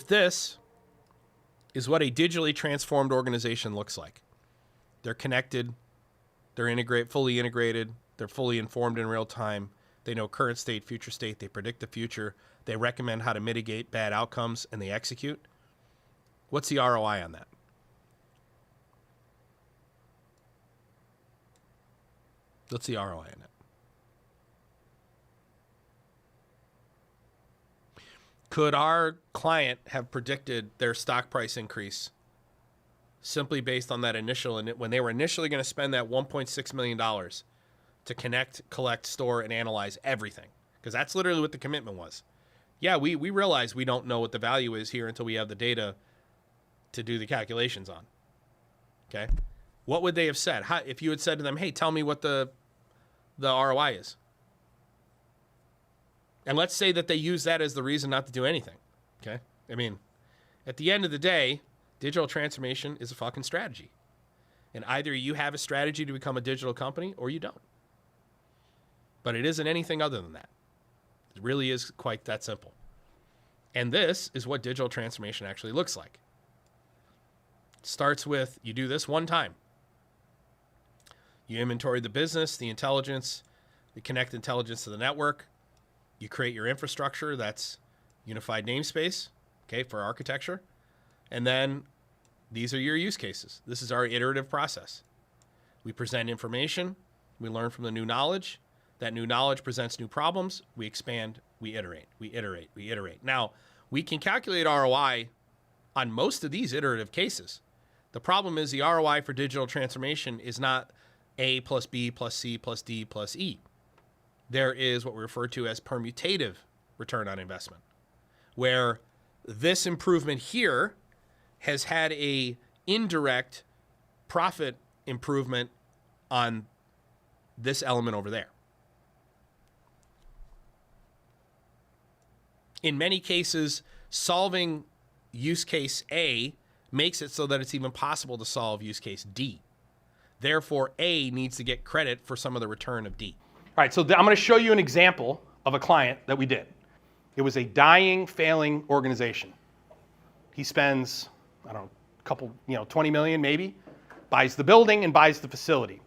this is what a digitally transformed organization looks like. They're connected, they're fully integrated, they're fully informed in real time, they know current state, future state, they predict the future, they recommend how to mitigate bad outcomes, and they execute. What's the ROI on that? What's the ROI on it? Could our client have predicted their stock price increase simply based on that initial, and when they were initially going to spend that $1.6 million to connect, collect, store, and analyze everything? Because that's literally what the commitment was. Yeah, we realize we don't know what the value is here until we have the data to do the calculations on. Okay? What would they have said? If you had said to them, hey, tell me what the ROI is. And let's say that they use that as the reason not to do anything. Okay? I mean, at the end of the day, digital transformation is a fucking strategy. And either you have a strategy to become a digital company or you don't. But it isn't anything other than that. It really is quite that simple. And this is what digital transformation actually looks like. It starts with you do this one time. You inventory the business, the intelligence, you connect intelligence to the network. You create your infrastructure, that's unified namespace, okay, for architecture. And then these are your use cases. This is our iterative process. We present information, we learn from the new knowledge. That new knowledge presents new problems. We expand, we iterate, we iterate, we iterate. Now, we can calculate ROI on most of these iterative cases. The problem is the ROI for digital transformation is not A plus B plus C plus D plus E. There is what we refer to as permutative return on investment, where this improvement here has had a indirect profit improvement on this element over there. In many cases, solving use case A makes it so that it's even possible to solve use case D. Therefore, A needs to get credit for some of the return of D. All right, so I'm going to show you an example of a client that we did. It was a dying, failing organization. He spends, I don't know, a couple, 20 million maybe, buys the building and buys the facility.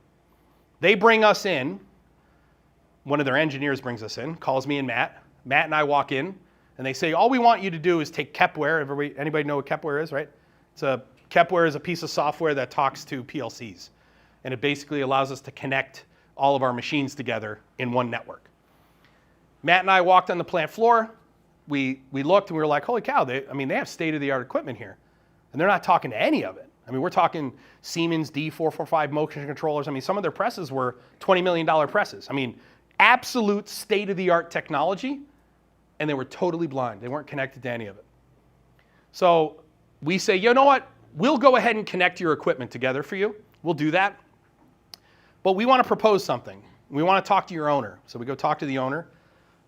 They bring us in, one of their engineers brings us in, calls me and Matt. Matt and I walk in, and they say, all we want you to do is take Kepware. Anybody know what Kepware is, right? Kepware is a piece of software that talks to PLCs. And it basically allows us to connect all of our machines together in one network. Matt and I walked on the plant floor. We looked and we were like, holy cow, they have state-of-the-art equipment here. And they're not talking to any of it. We're talking Siemens D445 motion controllers. Some of their presses were $20 million presses. Absolute state-of-the-art technology, and they were totally blind. They weren't connected to any of it. So we say, you know what? We'll go ahead and connect your equipment together for you. We'll do that. But we want to propose something. We want to talk to your owner. So we go talk to the owner,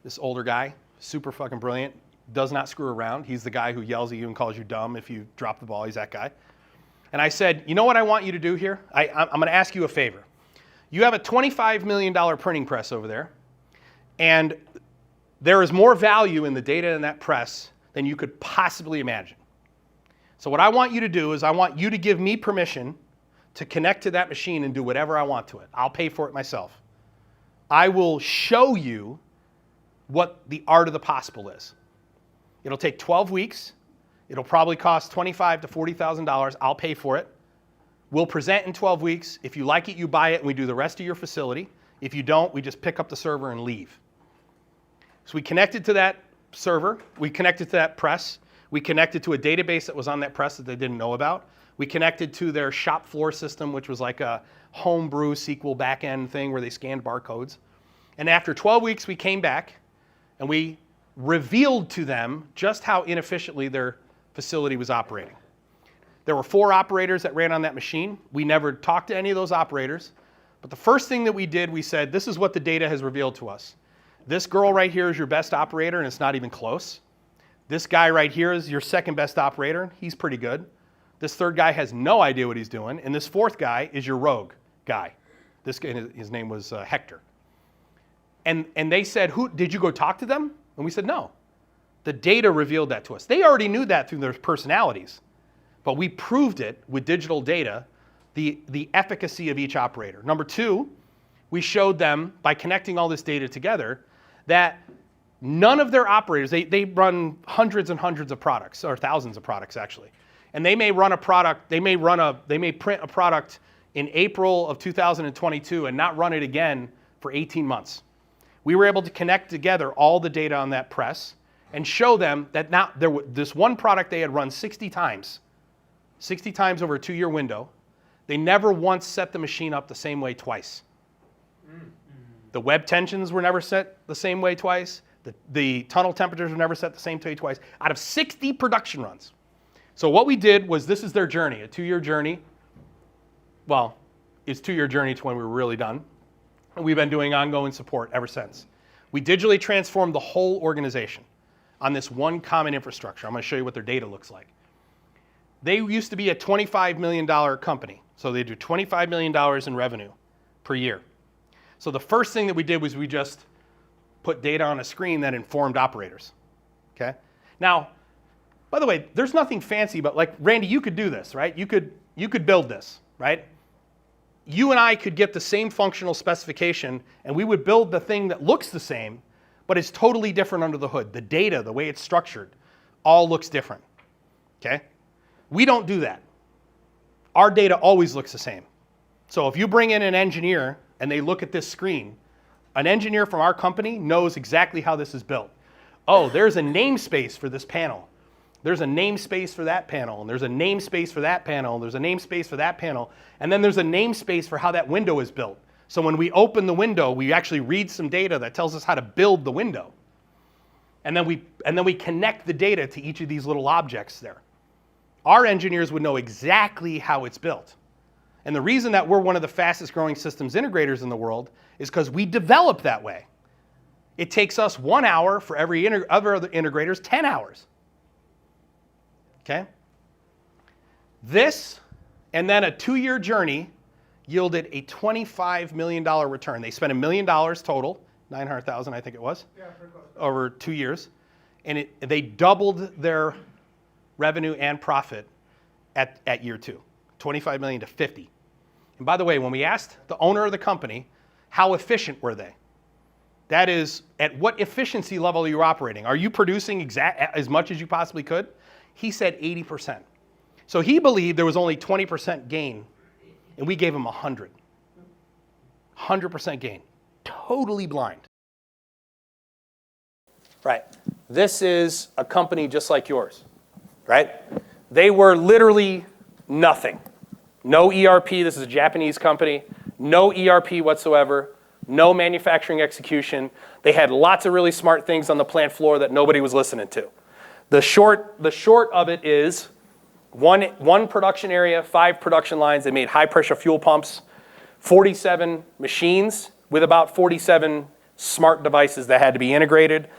this older guy, super fucking brilliant, does not screw around. He's the guy who yells at you and calls you dumb if you drop the ball. He's that guy. And I said, you know what I want you to do here? I'm going to ask you a favor. You have a $25 million printing press over there, and there is more value in the data in that press than you could possibly imagine. So what I want you to do is I want you to give me permission to connect to that machine and do whatever I want to it. I'll pay for it myself. I will show you what the art of the possible is. It'll take 12 weeks. It'll probably cost $25,000 to $40,000. I'll pay for it. We'll present in 12 weeks. If you like it, you buy it, and we do the rest of your facility. If you don't, we just pick up the server and leave. So we connected to that server. We connected to that press. We connected to a database that was on that press that they didn't know about. We connected to their shop floor system, which was like a homebrew SQL backend thing where they scanned barcodes. And after 12 weeks, we came back and we revealed to them just how inefficiently their facility was operating. There were 4 operators that ran on that machine. We never talked to any of those operators. But the first thing that we did, we said, this is what the data has revealed to us. This girl right here is your best operator, and it's not even close. This guy right here is your second best operator. He's pretty good. This third guy has no idea what he's doing. And this fourth guy is your rogue guy. This guy, his name was Hector. And they said, did you go talk to them? And we said, no. The data revealed that to us. They already knew that through their personalities, but we proved it with digital data, the efficacy of each operator. Number two, we showed them by connecting all this data together that none of their operators, they run hundreds and hundreds of products, or thousands of products actually. And they may run a product, they may print a product in April of 2022 and not run it again for 18 months. We were able to connect together all the data on that press and show them that now this one product they had run 60 times over a 2-year window. They never once set the machine up the same way twice. The web tensions were never set the same way twice. The tunnel temperatures were never set the same way twice. Out of 60 production runs. So what we did was, this is their journey, a 2-year journey. Well, it's 2-year journey to when we were really done. And we've been doing ongoing support ever since. We digitally transformed the whole organization on this one common infrastructure. I'm going to show you what their data looks like. They used to be a $25 million company. So they do $25 million in revenue per year. So the first thing that we did was we just put data on a screen that informed operators. Okay? Now, by the way, there's nothing fancy, but like, Randy, you could do this, right? You could build this, right? You and I could get the same functional specification, and we would build the thing that looks the same, but it's totally different under the hood. The data, the way it's structured, all looks different. Okay? We don't do that. Our data always looks the same. So if you bring in an engineer and they look at this screen, an engineer from our company knows exactly how this is built. Oh, there's a namespace for this panel. There's a namespace for that panel, and there's a namespace for that panel, and there's a namespace for that panel, and then there's a namespace for how that window is built. So when we open the window, we actually read some data that tells us how to build the window. And then we connect the data to each of these little objects there. Our engineers would know exactly how it's built. And the reason that we're one of the fastest growing systems integrators in the world is because we develop that way. It takes us 1 hour for every other integrators 10 hours. Okay? This, and then a 2-year journey, yielded a $25 million return. They spent $1 million total, 900,000 I think it was, over 2 years. And they doubled their revenue and profit at year 2, 25 million to 50. And by the way, when we asked the owner of the company, how efficient were they? That is, at what efficiency level are you operating? Are you producing as much as you possibly could? He said 80%. So he believed there was only 20% gain, and we gave him 100. 100% gain. Totally blind. Right. This is a company just like yours, right? They were literally nothing. No ERP. This is a Japanese company. No ERP whatsoever. No manufacturing execution. They had lots of really smart things on the plant floor that nobody was listening to. The short of it is one production area, 5 production lines. They made high pressure fuel pumps, 47 machines with about 47 smart devices that had to be integrated.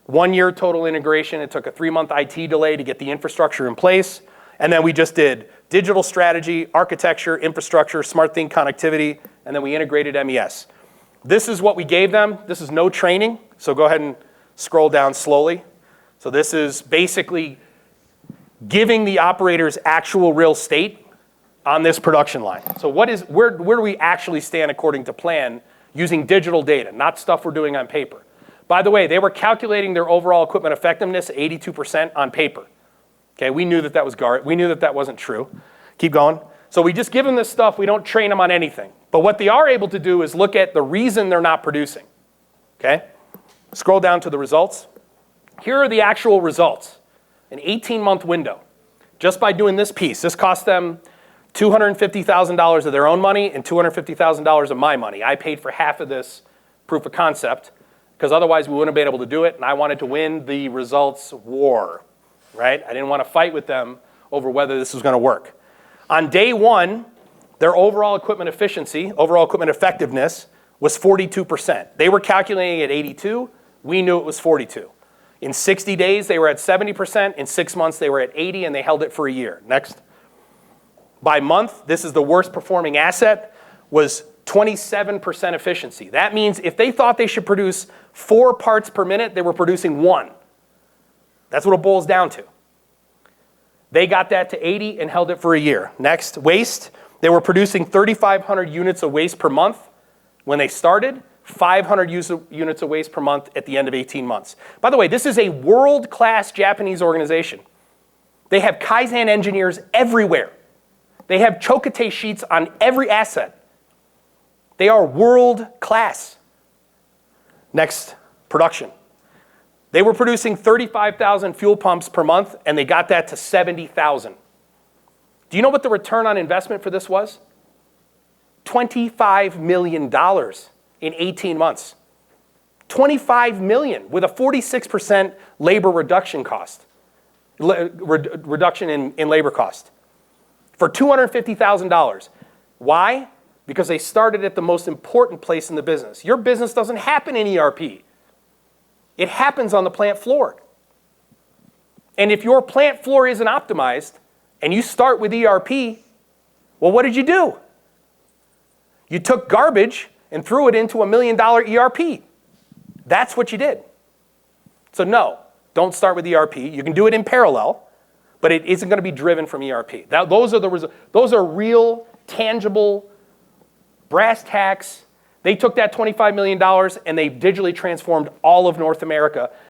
1 year total integration. It took a 3-month IT delay to get the infrastructure in place. And then we just did digital strategy, architecture, infrastructure, smart thing connectivity, and then we integrated MES. This is what we gave them. This is no training. So go ahead and scroll down slowly. So this is basically giving the operators actual real state on this production line. So where do we actually stand according to plan using digital data, not stuff we're doing on paper? By the way, they were calculating their overall equipment effectiveness at 82% on paper. Okay, we knew that was we knew that wasn't true. Keep going. So we just give them this stuff. We don't train them on anything. But what they are able to do is look at the reason they're not producing. Okay? Scroll down to the results. Here are the actual results. An 18-month window. Just by doing this piece. This cost them $250,000 of their own money and $250,000 of my money. I paid for half of this proof of concept because otherwise we wouldn't have been able to do it, and I wanted to win the results war. Right? I didn't want to fight with them over whether this was going to work. On day 1, their overall equipment efficiency, overall equipment effectiveness, was 42%. They were calculating at 82. We knew it was 42. In 60 days, they were at 70%. In 6 months, they were at 80, and they held it for a year. Next. By month, this is the worst performing asset, was 27% efficiency. That means if they thought they should produce 4 parts per minute, they were producing 1. That's what it boils down to. They got that to 80 and held it for a year. Next, waste. They were producing 3,500 units of waste per month when they started, 500 units of waste per month at the end of 18 months. By the way, this is a world-class Japanese organization. They have Kaizen engineers everywhere. They have Chokate sheets on every asset. They are world-class. Next, production. They were producing 35,000 fuel pumps per month, and they got that to 70,000. Do you know what the return on investment for this was? $25 million in 18 months. $25 million with a 46% labor reduction cost, reduction in labor cost for $250,000. Why? Because they started at the most important place in the business. Your business doesn't happen in ERP. It happens on the plant floor. And if your plant floor isn't optimized and you start with ERP, well, what did you do? You took garbage and threw it into $1 million ERP. That's what you did. So no, don't start with ERP. You can do it in parallel, but it isn't going to be driven from ERP. Those are real, tangible, brass tacks. They took that $25 million and they digitally transformed all of North America